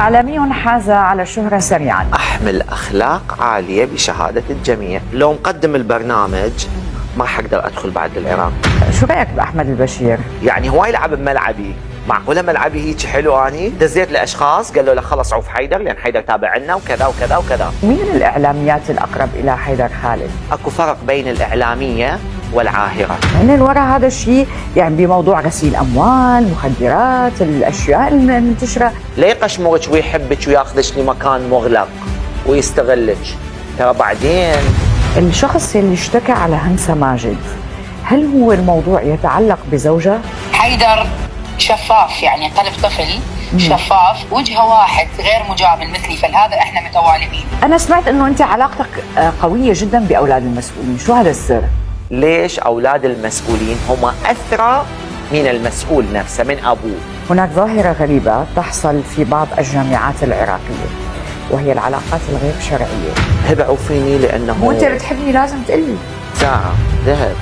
إعلامي حاز على الشهرة سريعا. أحمل أخلاق عالية بشهادة الجميع. لو مقدم البرنامج ما حقدر أدخل بعد للعراق. شو رأيك بأحمد البشير؟ يعني هو يلعب بملعبي، معقولة ملعبي هيك حلو؟ أني دزيت لأشخاص قال له لا خلص عوف حيدر لأن حيدر تابع عنا وكذا وكذا وكذا. مين الإعلاميات الأقرب إلى حيدر خالد؟ أكو فرق بين الإعلامية والعاهرة. من وراء هذا الشيء يعني بموضوع غسيل أموال، مخدرات، الأشياء المنتشرة. ليه يقشمرك ويحبك وياخذك لمكان مغلق ويستغلك؟ ترى بعدين الشخص اللي اشتكى على همسة ماجد، هل هو الموضوع يتعلق بزوجة؟ حيدر شفاف، يعني قلب طفل شفاف، وجهه واحد غير مجامل مثلي، فلهذا احنا متوالمين. أنا سمعت أنه أنت علاقتك قوية جدا بأولاد المسؤولين، شو هذا السر؟ ليش أولاد المسؤولين هم أثرى من المسؤول نفسه، من أبوه؟ هناك ظاهرة غريبة تحصل في بعض الجامعات العراقية، وهي العلاقات الغير شرعية. هبعوا فيني لأنه وأنت بتحبني لازم تقلي ساعة ذهب.